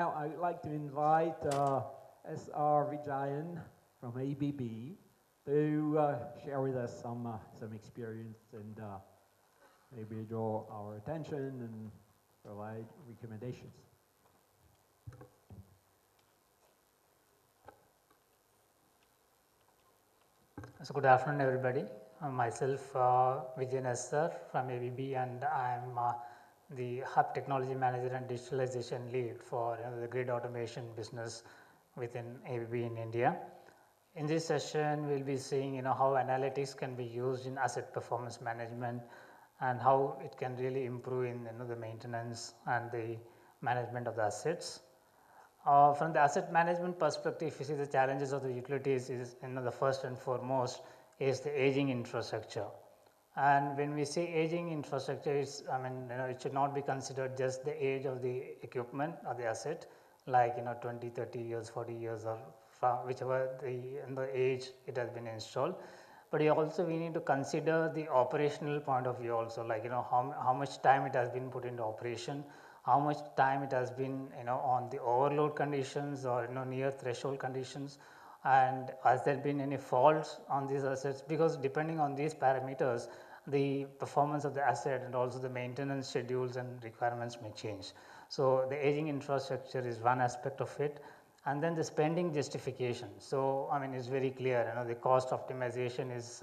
now I would like to invite SR Vijayan from ABB to share with us some experience and maybe draw our attention and provide recommendations. So good afternoon, everybody. Myself, Vijayan sir from ABB, and I'm the Hub Technology Manager and Digitalization Lead for the grid automation business within ABB in India. In this session, we'll be seeing how analytics can be used in asset performance management and how it can really improve in the maintenance and the management of the assets. From the asset management perspective, if you see the challenges of the utilities is the first and foremost is the aging infrastructure. And when we say aging infrastructure, it's, it should not be considered just the age of the equipment or the asset, like 20, 30 years, 40 years, or whichever the age it has been installed. But we need to consider the operational point of view also, like how much time it has been put into operation, how much time it has been on the overload conditions or near threshold conditions, and has there been any faults on these assets, because depending on these parameters the performance of the asset and also the maintenance schedules and requirements may change. So the aging infrastructure is one aspect of it, and then the spending justification. So it's very clear, the cost optimization is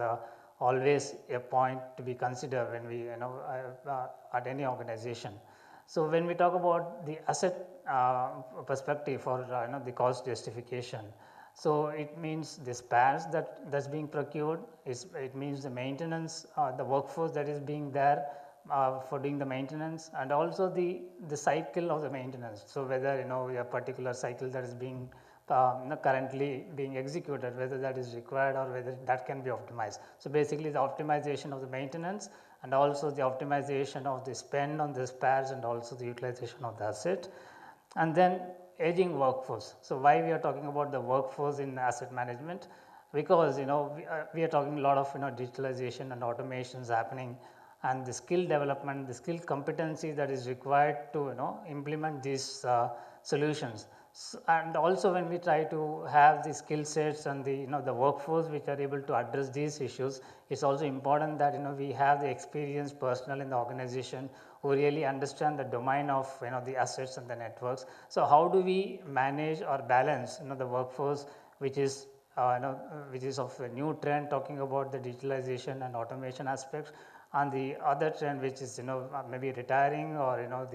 always a point to be considered when we at any organization. So when we talk about the asset perspective for the cost justification, so it means the spares that's being procured, it means the maintenance, the workforce that is being there for doing the maintenance, and also the cycle of the maintenance. So whether a particular cycle that is being currently being executed, whether that is required or whether that can be optimized. So basically the optimization of the maintenance and also the optimization of the spend on the spares and also the utilization of the asset. And then aging workforce. So why we are talking about the workforce in asset management? Because we are talking a lot of digitalization and automations happening, and the skill development, the skill competency that is required to implement these solutions. So, and also when we try to have the skill sets and the the workforce which are able to address these issues, it's also important that we have the experienced personnel in the organization who really understand the domain of the assets and the networks. So how do we manage or balance the workforce which is which is of a new trend, talking about the digitalization and automation aspects, and the other trend which is maybe retiring, or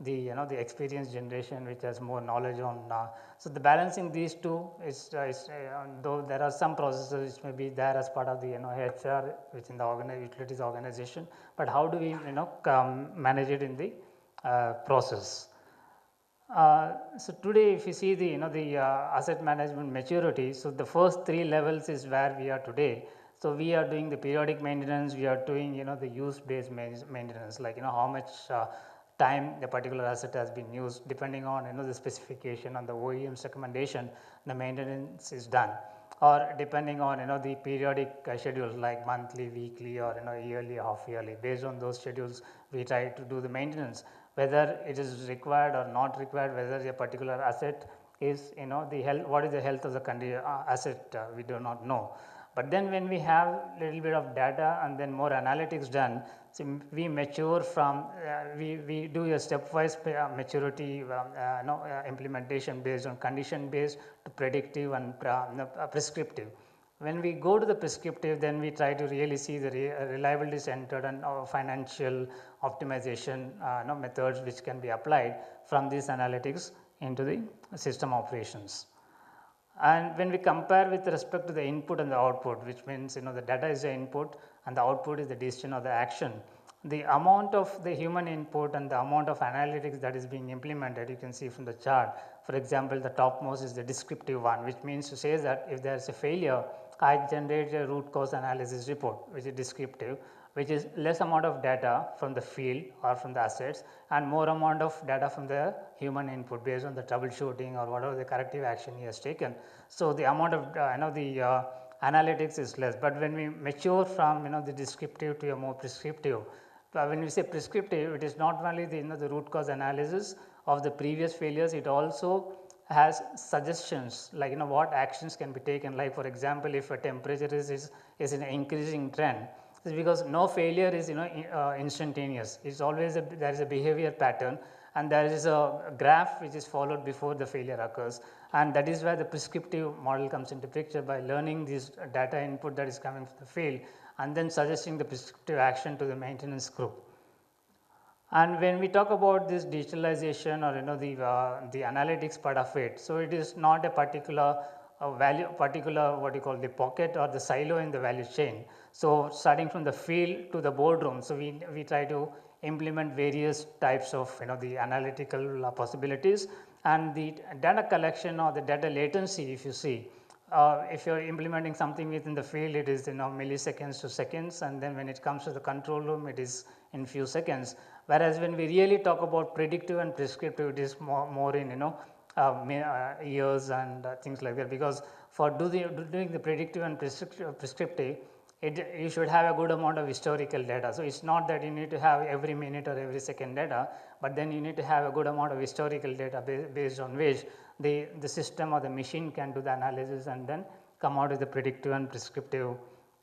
the experienced generation which has more knowledge on. So the balancing these two is though there are some processes which may be there as part of the HR within the utilities organization, but how do we manage it in the process? So today if you see the asset management maturity, so the first three levels is where we are today. So we are doing the periodic maintenance, we are doing the use based maintenance, like how much time the particular asset has been used, depending on the specification and the OEM's recommendation, the maintenance is done, or depending on the periodic schedules like monthly, weekly, or yearly, half yearly. Based on those schedules we try to do the maintenance, whether it is required or not required, whether a particular asset is the health, what is the health of the asset, we do not know. But then when we have little bit of data and then more analytics done, so we mature from we do a stepwise maturity implementation based on condition based to predictive and prescriptive. When we go to the prescriptive, then we try to really see the reliability centered and financial optimization methods which can be applied from these analytics into the system operations. And when we compare with respect to the input and the output, which means the data is the input and the output is the decision or the action, the amount of the human input and the amount of analytics that is being implemented, you can see from the chart. For example, the topmost is the descriptive one, which means to say that if there is a failure, I generate a root cause analysis report, which is descriptive, which is less amount of data from the field or from the assets and more amount of data from the human input based on the troubleshooting or whatever the corrective action he has taken. So the amount of the analytics is less. But when we mature from the descriptive to a more prescriptive, when we say prescriptive, it is not only the the root cause analysis of the previous failures, it also has suggestions like what actions can be taken. Like for example, if a temperature is in an increasing trend, it's because no failure is instantaneous. It's always there is a behavior pattern, and there is a graph which is followed before the failure occurs, and that is where the prescriptive model comes into picture by learning this data input that is coming from the field and then suggesting the prescriptive action to the maintenance group. And when we talk about this digitalization or the analytics part of it, so it is not a particular particular what you call the pocket or the silo in the value chain. So starting from the field to the boardroom, so we try to implement various types of the analytical possibilities, and the data collection or the data latency, if you see. If you are implementing something within the field, it is milliseconds to seconds, and then when it comes to the control room, it is in few seconds. Whereas when we really talk about predictive and prescriptive, it is more in years and things like that. Because for doing the predictive and prescriptive, you should have a good amount of historical data. So it's not that you need to have every minute or every second data, but then you need to have a good amount of historical data based on which the system or the machine can do the analysis and then come out with the predictive and prescriptive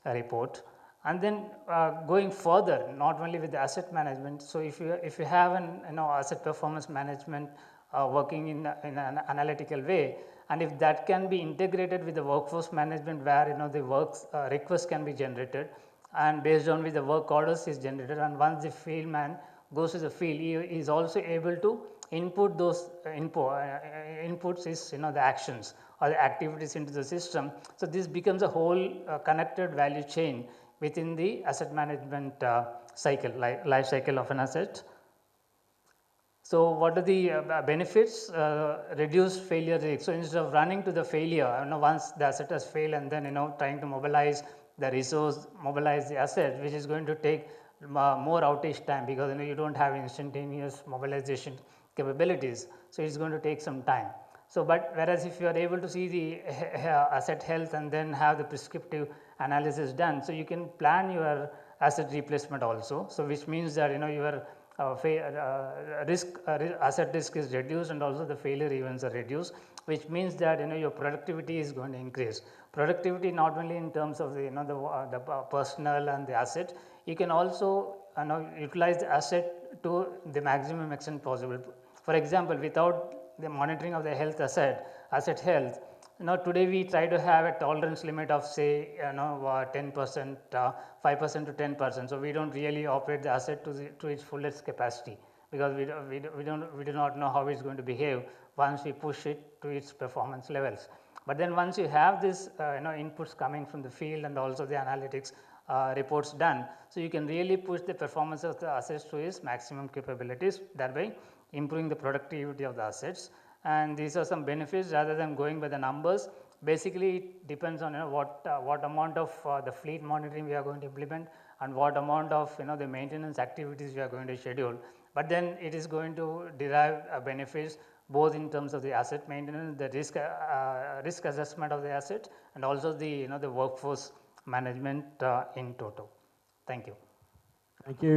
report. And then going further, not only with the asset management. So if you have an asset performance management working in an analytical way, and if that can be integrated with the workforce management, where the works requests can be generated, and based on which the work orders is generated, and once the field man goes to the field, he is also able to input those inputs is the actions or the activities into the system. So this becomes a whole connected value chain within the asset management cycle, life cycle of an asset. So what are the benefits? Reduce failure risk. So instead of running to the failure, once the asset has failed, and then trying to mobilize the resource, mobilize the asset, which is going to take more outage time, because you don't have instantaneous mobilization capabilities. So it's going to take some time. So, but whereas if you are able to see the asset health and then have the prescriptive analysis done, so you can plan your asset replacement also. So which means that your asset risk is reduced, and also the failure events are reduced, which means that your productivity is going to increase. Productivity not only in terms of the personnel and the asset, you can also utilize the asset to the maximum extent possible. For example, without the monitoring of the asset health, today we try to have a tolerance limit of say 10%, 5% to 10%. So we don't really operate the asset to its fullest capacity, because we do not know how it's going to behave once we push it to its performance levels. But then once you have this inputs coming from the field and also the analytics reports done, so you can really push the performance of the assets to its maximum capabilities, thereby improving the productivity of the assets. And these are some benefits rather than going by the numbers. Basically, it depends on what amount of the fleet monitoring we are going to implement, and what amount of the maintenance activities we are going to schedule. But then it is going to derive benefits both in terms of the asset maintenance, the risk assessment of the asset, and also the the workforce management in total. Thank you.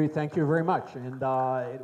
Thank you very much. And it